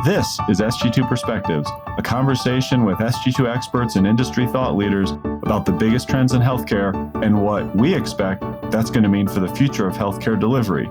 This is Sg2 Perspectives, a conversation with Sg2 experts and industry thought leaders about the biggest trends in healthcare and what we expect that's going to mean for the future of healthcare delivery.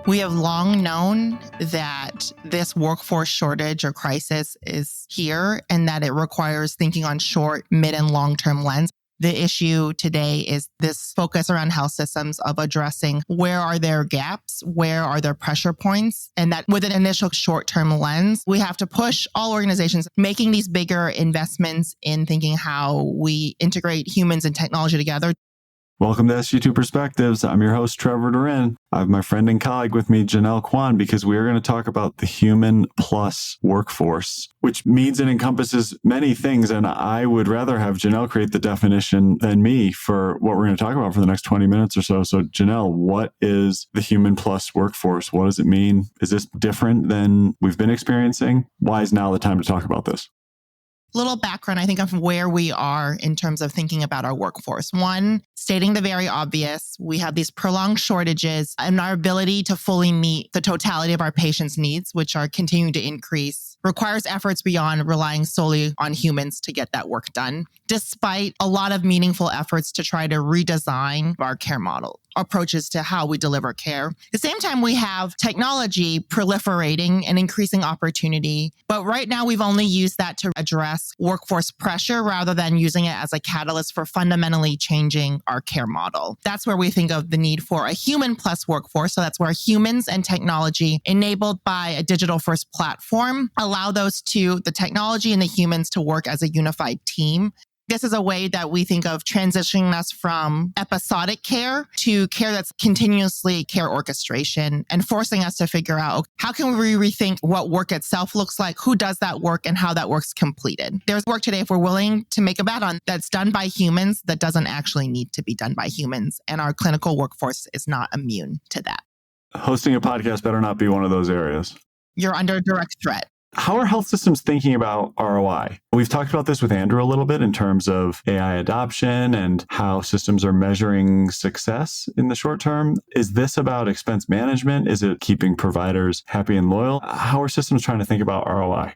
We have long known that this workforce shortage or crisis is here and that it requires thinking on short, mid, and long-term lens. The issue today is this focus around health systems of addressing where are their gaps, where are their pressure points, and that with an initial short-term lens, we have to push all organizations making these bigger investments in thinking how we integrate humans and technology together. Welcome to Sg2 Perspectives. I'm your host, Trevor DaRin. I have my friend and colleague with me, Janelle Kwan, because we are going to talk about the human plus workforce, which means it encompasses many things. And I would rather have Janelle create the definition than me for what we're going to talk about for the next 20 minutes or so. So Janelle, what is the human plus workforce? What does it mean? Is this different than we've been experiencing? Why is now the time to talk about this? Little background, I think, of where we are in terms of thinking about our workforce. One, stating the very obvious, we have these prolonged shortages and our ability to fully meet the totality of our patients' needs, which are continuing to increase, requires efforts beyond relying solely on humans to get that work done, despite a lot of meaningful efforts to try to redesign our care model, approaches to how we deliver care. At the same time, we have technology proliferating and increasing opportunity. But right now, we've only used that to address workforce pressure rather than using it as a catalyst for fundamentally changing our care model. That's where we think of the need for a human plus workforce. So that's where humans and technology enabled by a digital first platform allow the technology and the humans to work as a unified team. This is a way that we think of transitioning us from episodic care to care that's continuously care orchestration and forcing us to figure out how can we rethink what work itself looks like, who does that work, and how that work's completed. There's work today, if we're willing to make a bet on, that's done by humans that doesn't actually need to be done by humans. And our clinical workforce is not immune to that. Hosting a podcast better not be one of those areas. You're under direct threat. How are health systems thinking about ROI? We've talked about this with Andrew a little bit in terms of AI adoption and how systems are measuring success in the short term. Is this about expense management? Is it keeping providers happy and loyal? How are systems trying to think about ROI?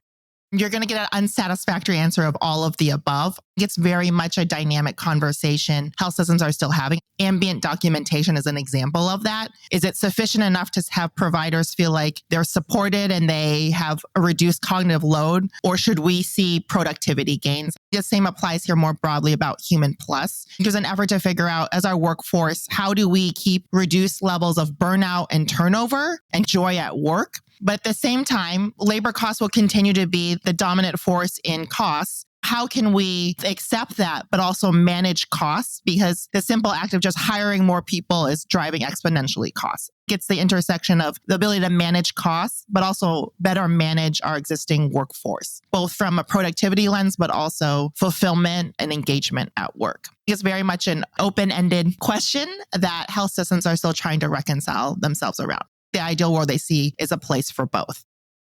You're going to get an unsatisfactory answer of all of the above. It's very much a dynamic conversation health systems are still having. Ambient documentation is an example of that. Is it sufficient enough to have providers feel like they're supported and they have a reduced cognitive load? Or should we see productivity gains? The same applies here more broadly about human plus. There's an effort to figure out as our workforce, how do we keep reduced levels of burnout and turnover and joy at work? But at the same time, labor costs will continue to be the dominant force in costs. How can we accept that, but also manage costs? Because the simple act of just hiring more people is driving exponentially costs. It's the intersection of the ability to manage costs, but also better manage our existing workforce, both from a productivity lens, but also fulfillment and engagement at work. It's very much an open-ended question that health systems are still trying to reconcile themselves around. The ideal world they see is a place for both.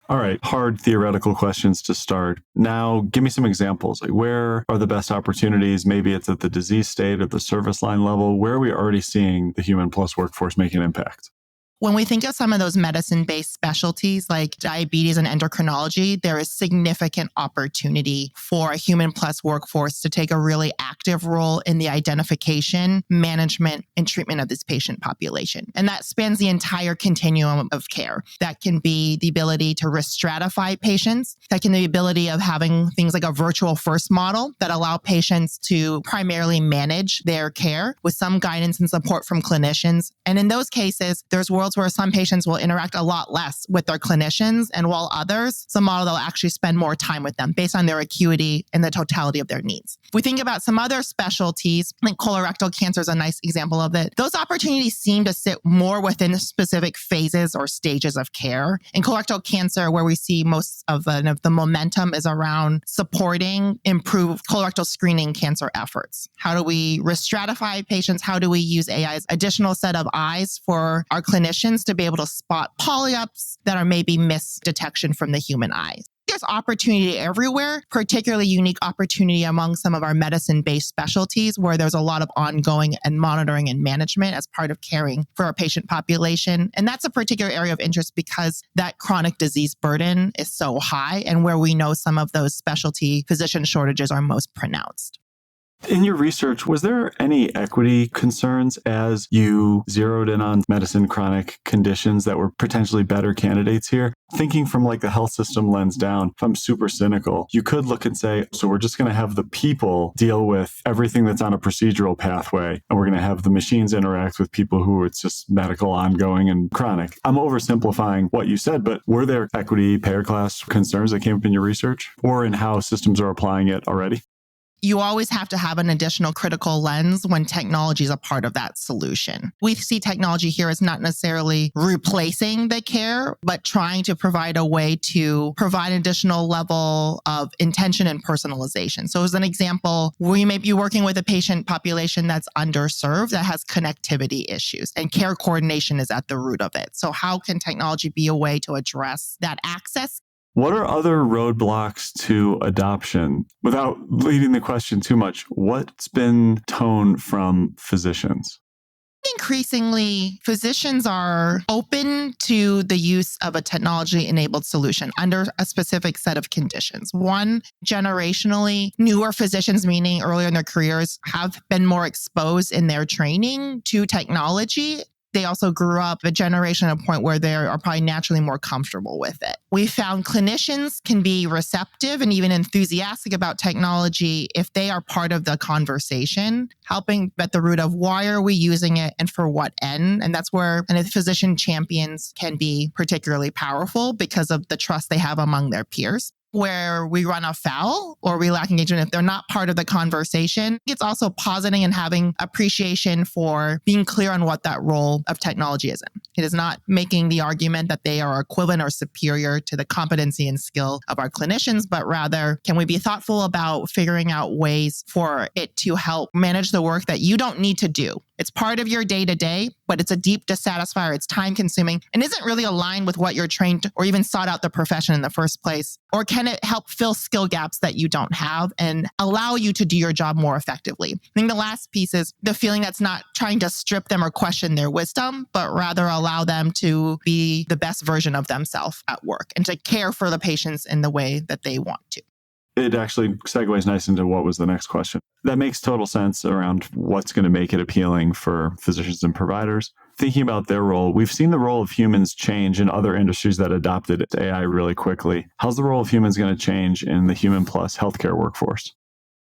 All right, hard theoretical questions to start. Now, give me some examples. Like, where are the best opportunities? Maybe it's at the disease state, at the service line level. Where are we already seeing the human plus workforce make an impact? When we think of some of those medicine-based specialties like diabetes and endocrinology, there is significant opportunity for a human plus workforce to take a really active role in the identification, management, and treatment of this patient population. And that spans the entire continuum of care. That can be the ability to risk stratify patients. That can be the ability of having things like a virtual first model that allow patients to primarily manage their care with some guidance and support from clinicians. And in those cases, there's worlds where some patients will interact a lot less with their clinicians, and while others, it's a model they'll actually spend more time with them based on their acuity and the totality of their needs. If we think about some other specialties, like colorectal cancer is a nice example of it, those opportunities seem to sit more within specific phases or stages of care. In colorectal cancer, where we see most of the momentum is around supporting improved colorectal screening cancer efforts. How do we risk stratify patients? How do we use AI's additional set of eyes for our clinicians to be able to spot polyps that are maybe misdetection from the human eye? There's opportunity everywhere, particularly unique opportunity among some of our medicine-based specialties where there's a lot of ongoing and monitoring and management as part of caring for our patient population. And that's a particular area of interest because that chronic disease burden is so high and where we know some of those specialty physician shortages are most pronounced. In your research, was there any equity concerns as you zeroed in on medicine chronic conditions that were potentially better candidates here? Thinking from like the health system lens down, if I'm super cynical, you could look and say, so we're just going to have the people deal with everything that's on a procedural pathway, and we're going to have the machines interact with people who it's just medical, ongoing, and chronic. I'm oversimplifying what you said, but were there equity, payer class concerns that came up in your research or in how systems are applying it already? You always have to have an additional critical lens when technology is a part of that solution. We see technology here as not necessarily replacing the care, but trying to provide a way to provide an additional level of intention and personalization. So as an example, we may be working with a patient population that's underserved, that has connectivity issues, and care coordination is at the root of it. So how can technology be a way to address that access? What are other roadblocks to adoption? Without leading the question too much, what's been tone from physicians? Increasingly, physicians are open to the use of a technology-enabled solution under a specific set of conditions. One, generationally, newer physicians, meaning earlier in their careers, have been more exposed in their training to technology. They also grew up a generation at a point where they are probably naturally more comfortable with it. We found clinicians can be receptive and even enthusiastic about technology if they are part of the conversation, helping at the root of why are we using it and for what end. And that's where physician champions can be particularly powerful because of the trust they have among their peers. Where we run afoul or we lack engagement if they're not part of the conversation. It's also positing and having appreciation for being clear on what that role of technology is in. It is not making the argument that they are equivalent or superior to the competency and skill of our clinicians, but rather, can we be thoughtful about figuring out ways for it to help manage the work that you don't need to do? It's part of your day-to-day, but it's a deep dissatisfier. It's time-consuming and isn't really aligned with what you're trained or even sought out the profession in the first place. Or can it help fill skill gaps that you don't have and allow you to do your job more effectively? I think the last piece is the feeling that's not trying to strip them or question their wisdom, but rather allow them to be the best version of themselves at work and to care for the patients in the way that they want to. It actually segues nice into what was the next question. That makes total sense around what's going to make it appealing for physicians and providers. Thinking about their role, we've seen the role of humans change in other industries that adopted AI really quickly. How's the role of humans going to change in the human plus healthcare workforce?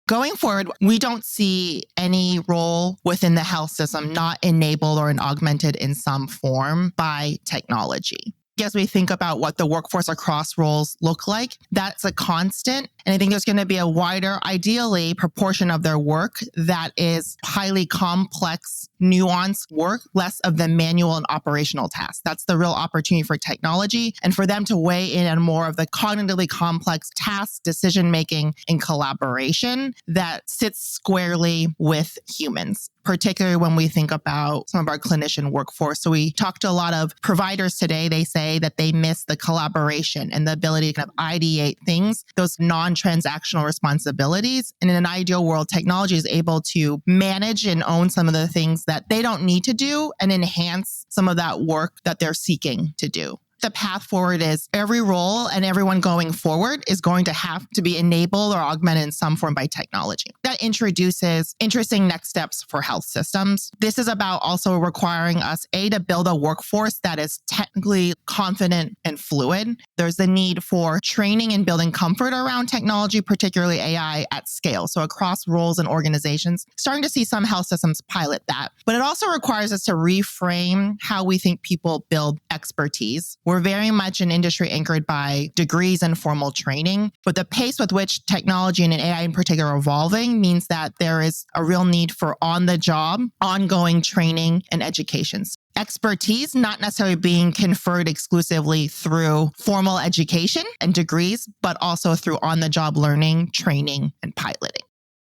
Going forward, we don't see any role within the health system not enabled or augmented in some form by technology. As we think about what the workforce across roles look like, that's a constant. And I think there's going to be a wider, ideally, proportion of their work that is highly complex, nuanced work, less of the manual and operational tasks. That's the real opportunity for technology and for them to weigh in on more of the cognitively complex tasks, decision-making, and collaboration that sits squarely with humans, particularly when we think about some of our clinician workforce. So we talked to a lot of providers today. They say that they miss the collaboration and the ability to kind of ideate things, those non-transactional responsibilities. And in an ideal world, technology is able to manage and own some of the things that they don't need to do and enhance some of that work that they're seeking to do. The path forward is every role and everyone going forward is going to have to be enabled or augmented in some form by technology. That introduces interesting next steps for health systems. This is about also requiring us, to build a workforce that is technically confident and fluid. There's the need for training and building comfort around technology, particularly AI at scale. So across roles and organizations, starting to see some health systems pilot that. But it also requires us to reframe how we think people build expertise. We're very much an industry anchored by degrees and formal training, but the pace with which technology and AI in particular are evolving means that there is a real need for on-the-job, ongoing training and education. Expertise not necessarily being conferred exclusively through formal education and degrees, but also through on-the-job learning, training, and piloting.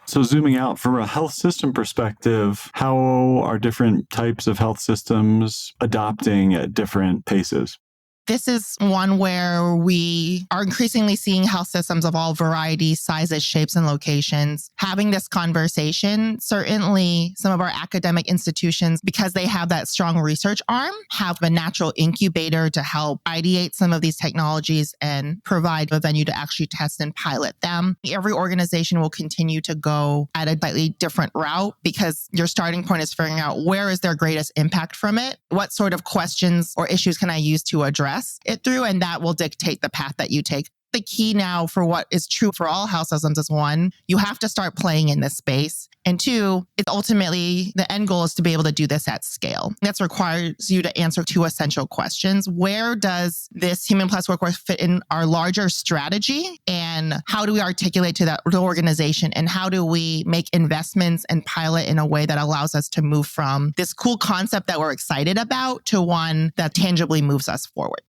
So zooming out from a health system perspective, how are different types of health systems adopting at different paces? This is one where we are increasingly seeing health systems of all varieties, sizes, shapes, and locations having this conversation. Certainly, some of our academic institutions, because they have that strong research arm, have a natural incubator to help ideate some of these technologies and provide a venue to actually test and pilot them. Every organization will continue to go at a slightly different route because your starting point is figuring out where is their greatest impact from it, what sort of questions or issues can I use to address it through, and that will dictate the path that you take. The key now for what is true for all health systems is one, you have to start playing in this space. And two, it's ultimately the end goal is to be able to do this at scale. That requires you to answer two essential questions. Where does this Human Plus workforce fit in our larger strategy? And how do we articulate to that organization? And how do we make investments and pilot in a way that allows us to move from this cool concept that we're excited about to one that tangibly moves us forward?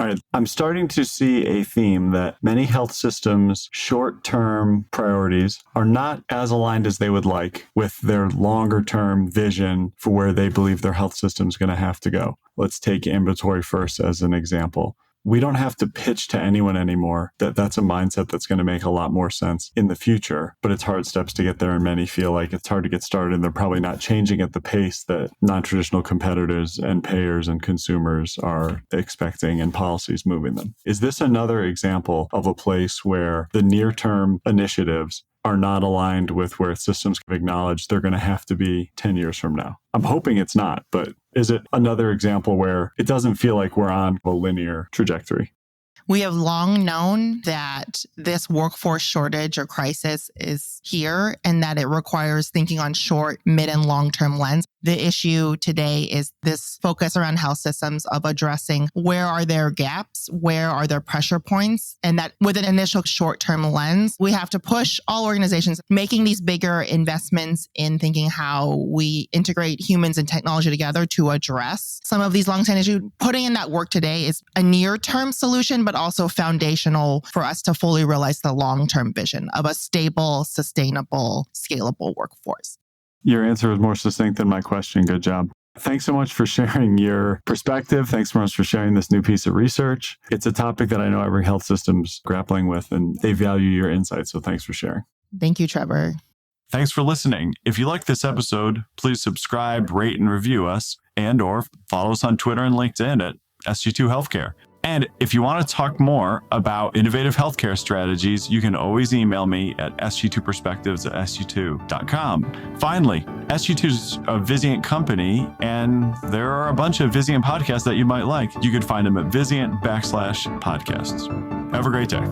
All right. I'm starting to see a theme that many health systems' short-term priorities are not as aligned as they would like with their longer-term vision for where they believe their health system is going to have to go. Let's take ambulatory first as an example. We don't have to pitch to anyone anymore that that's a mindset that's going to make a lot more sense in the future, but it's hard steps to get there, and many feel like it's hard to get started, and they're probably not changing at the pace that non-traditional competitors and payers and consumers are expecting and policies moving them. Is this another example of a place where the near-term initiatives are not aligned with where systems have acknowledged they're going to have to be 10 years from now? I'm hoping it's not, but is it another example where it doesn't feel like we're on a linear trajectory? We have long known that this workforce shortage or crisis is here and that it requires thinking on short, mid, and long-term lens. The issue today is this focus around health systems of addressing where are their gaps, where are their pressure points, and that with an initial short-term lens, we have to push all organizations making these bigger investments in thinking how we integrate humans and technology together to address some of these long-standing issues. Putting in that work today is a near-term solution, but also foundational for us to fully realize the long-term vision of a stable, sustainable, scalable workforce. Your answer was more succinct than my question. Good job. Thanks so much for sharing your perspective. Thanks so much for sharing this new piece of research. It's a topic that I know every health system's grappling with, and they value your insights. So thanks for sharing. Thank you, Trevor. Thanks for listening. If you like this episode, please subscribe, rate, and review us, and/or follow us on Twitter and LinkedIn at Sg2 Healthcare. And if you want to talk more about innovative healthcare strategies, you can always email me at sg2perspectives@sg2.com. Finally, Sg2 is a Vizient company, and there are a bunch of Vizient podcasts that you might like. You can find them at Vizient /podcasts. Have a great day.